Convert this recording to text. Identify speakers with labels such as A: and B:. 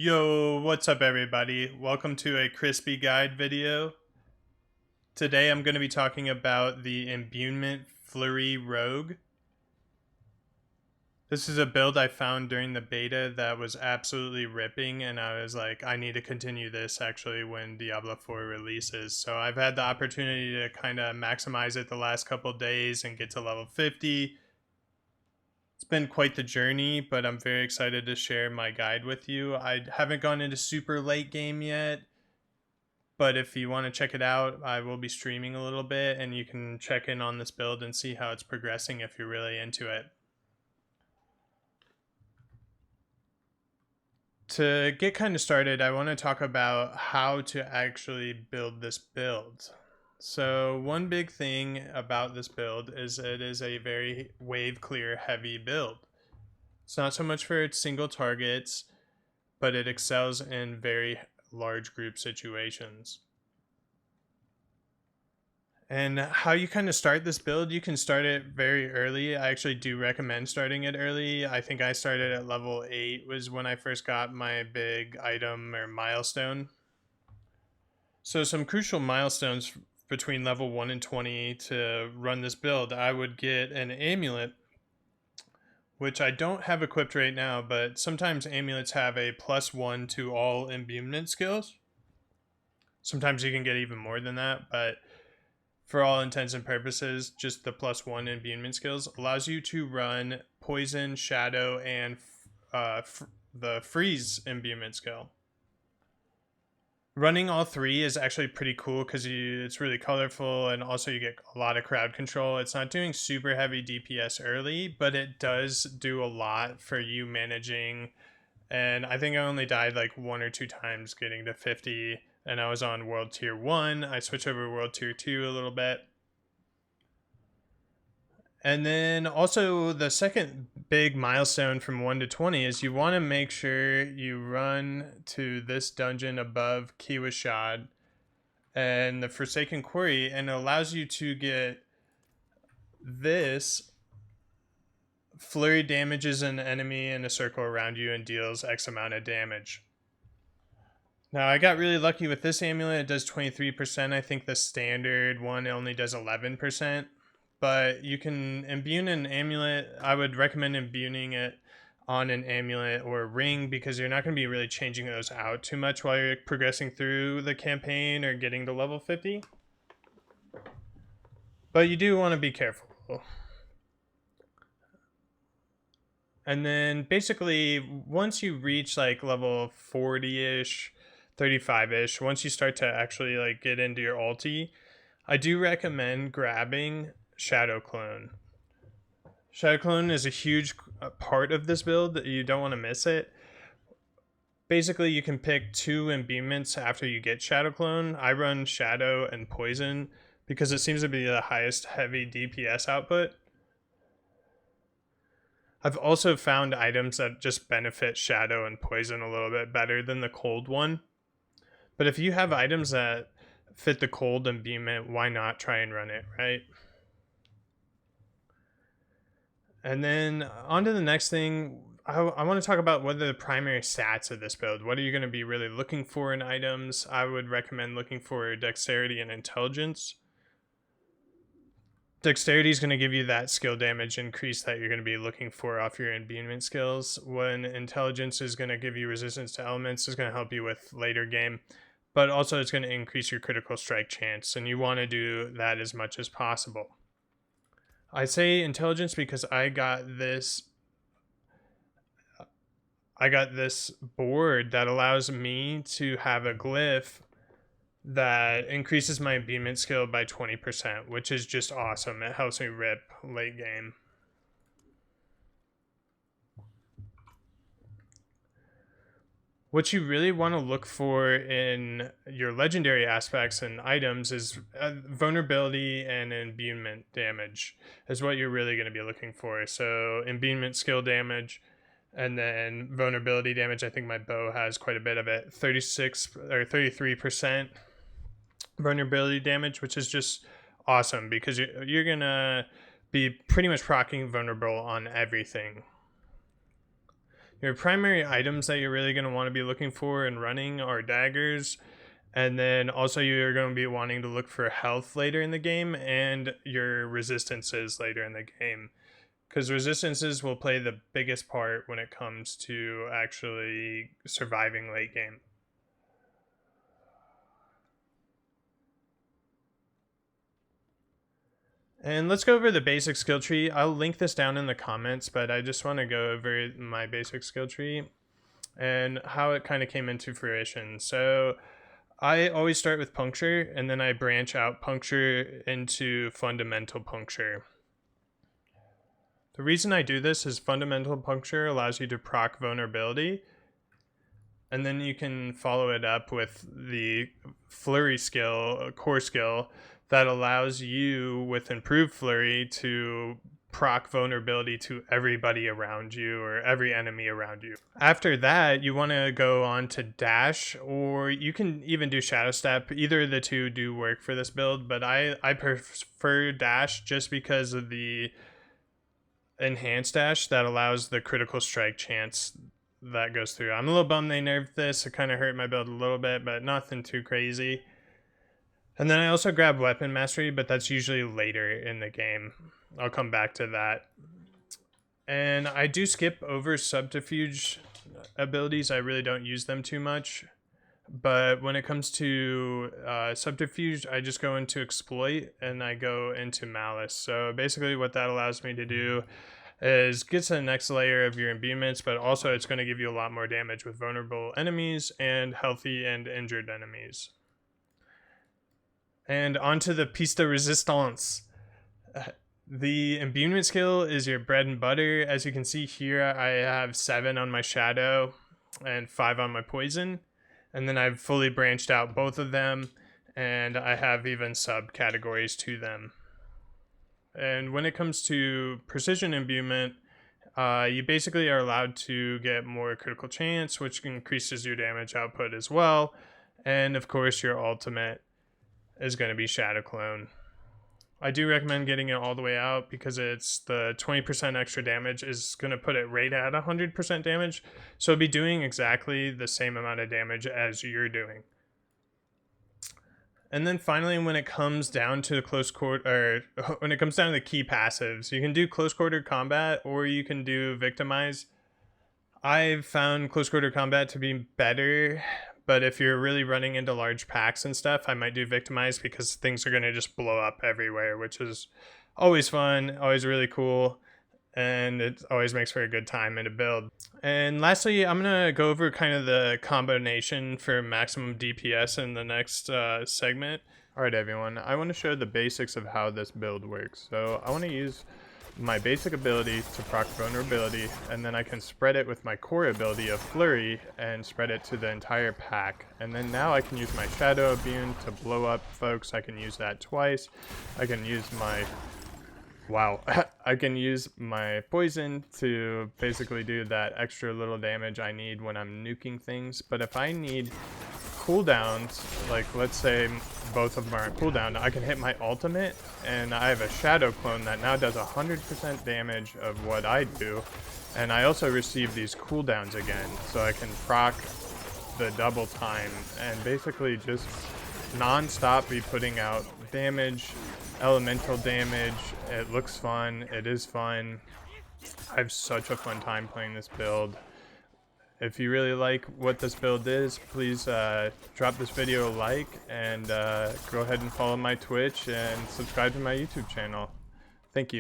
A: Yo, what's up everybody? Welcome to a Krispy guide video. Today I'm going to be talking about the Imbuement Flurry Rogue. This is a build I found during the beta that was absolutely ripping, and I was like, I need to continue this actually when Diablo 4 releases. So I've had the opportunity to kind of maximize it the last couple days and get to level 50. It's been quite the journey, but I'm very excited to share my guide with you. I haven't gone into super late game yet, but if you want to check it out, I will be streaming a little bit and you can check in on this build and see how it's progressing if you're really into it. To get kind of started, I want to talk about how to actually build this build. So one big thing about this build is it is a very wave clear heavy build. It's not so much for its single targets, but it excels in very large group situations. And how you kind of start this build, you can start it very early. I actually do recommend starting it early. I think I started at level 8 was when I first got my big item or milestone. So some crucial milestones between level 1 and 20 to run this build, I would get an amulet, which I don't have equipped right now, but sometimes amulets have a +1 to all imbuement skills. Sometimes you can get even more than that, but for all intents and purposes, just the +1 imbuement skills allows you to run poison, shadow, and the freeze imbuement skill. Running all three is actually pretty cool because it's really colorful, and also you get a lot of crowd control. It's not doing super heavy DPS early, but it does do a lot for you managing. And I think I only died like 1 or 2 times getting to 50, and I was on world tier 1. I switched over to world tier 2 a little bit. And then also the second big milestone from 1 to 20 is you want to make sure you run to this dungeon above Kiwashad and the Forsaken Quarry, and it allows you to get this. Flurry damages an enemy in a circle around you and deals X amount of damage. Now I got really lucky with this amulet. It does 23%. I think the standard one only does 11%. But you can imbue an amulet. I would recommend imbuing it on an amulet or a ring because you're not going to be really changing those out too much while you're progressing through the campaign or getting to level 50. But you do want to be careful. And then basically once you reach like level 40-ish, 35-ish, once you start to actually like get into your ulti, I do recommend grabbing Shadow Clone. Shadow Clone is a huge part of this build. You don't want to miss it. Basically, you can pick 2 imbuments after you get Shadow Clone. I run Shadow and Poison because it seems to be the highest heavy DPS output. I've also found items that just benefit Shadow and Poison a little bit better than the cold one. But if you have items that fit the cold imbuement, why not try and run it, right? And then on to the next thing, I want to talk about what are the primary stats of this build. What are you going to be really looking for in items? I would recommend looking for dexterity and intelligence. Dexterity is going to give you that skill damage increase that you're going to be looking for off your imbuement skills. When intelligence is going to give you resistance to elements, is going to help you with later game. But also it's going to increase your critical strike chance, and you want to do that as much as possible. I say intelligence because I got this board that allows me to have a glyph that increases my imbuement skill by 20%, which is just awesome. It helps me rip late game. What you really want to look for in your legendary aspects and items is vulnerability and imbuement damage is what you're really going to be looking for. So imbuement skill damage and then vulnerability damage. I think my bow has quite a bit of it. 36 or 33% vulnerability damage, which is just awesome because you're going to be pretty much proccing vulnerable on everything. Your primary items that you're really going to want to be looking for and running are daggers, and then also you're going to be wanting to look for health later in the game and your resistances later in the game, because resistances will play the biggest part when it comes to actually surviving late game. And let's go over the basic skill tree. I'll link this down in the comments, but I just want to go over my basic skill tree and how it kind of came into fruition. So I always start with puncture, and then I branch out puncture into fundamental puncture. The reason I do this is fundamental puncture allows you to proc vulnerability, and then you can follow it up with the Flurry skill, core skill, that allows you with improved Flurry to proc vulnerability to everybody around you or every enemy around you. After that, you want to go on to dash, or you can even do shadow step. Either of the two do work for this build, but I prefer dash just because of the enhanced dash that allows the critical strike chance that goes through. I'm a little bummed they nerfed this. It kind of hurt my build a little bit, but nothing too crazy. And then I also grab weapon mastery, but that's usually later in the game. I'll come back to that. And I do skip over subterfuge abilities. I really don't use them too much. But when it comes to subterfuge, I just go into exploit and I go into malice. So basically what that allows me to do is get to the next layer of your imbuments, but also it's going to give you a lot more damage with vulnerable enemies and healthy and injured enemies. And onto the piece de resistance. The imbuement skill is your bread and butter. As you can see here, I have 7 on my shadow and 5 on my poison. And then I've fully branched out both of them, and I have even subcategories to them. And when it comes to precision imbuement, you basically are allowed to get more critical chance, which increases your damage output as well. And of course, your ultimate is going to be Shadow Clone. I do recommend getting it all the way out because it's the 20% extra damage is going to put it right at 100% damage. So it'll be doing exactly the same amount of damage as you're doing. And then finally, when it comes down to the close quarter, or when it comes down to the key passives, you can do close quarter combat or you can do victimize. I've found close quarter combat to be better, but if you're really running into large packs and stuff, I might do victimize because things are going to just blow up everywhere, which is always fun, always really cool, and it always makes for a good time in a build. And lastly, I'm going to go over kind of the combination for maximum DPS in the next segment. Alright everyone, I want to show the basics of how this build works. So I want to use my basic ability to proc vulnerability, and then I can spread it with my core ability of Flurry and spread it to the entire pack. And then now I can use my shadow immune to blow up folks. I can use that twice. I can use my I can use my poison to basically do that extra little damage I need when I'm nuking things. But if I need cooldowns, like let's say both of them are on cooldown, I can hit my ultimate, and I have a shadow clone that now does 100% damage of what I do, and I also receive these cooldowns again, so I can proc the double time and basically just non-stop be putting out damage, elemental damage. It looks fun, it is fun. I have such a fun time playing this build. If you really like what this build is, please drop this video a like, and go ahead and follow my Twitch and subscribe to my YouTube channel. Thank you.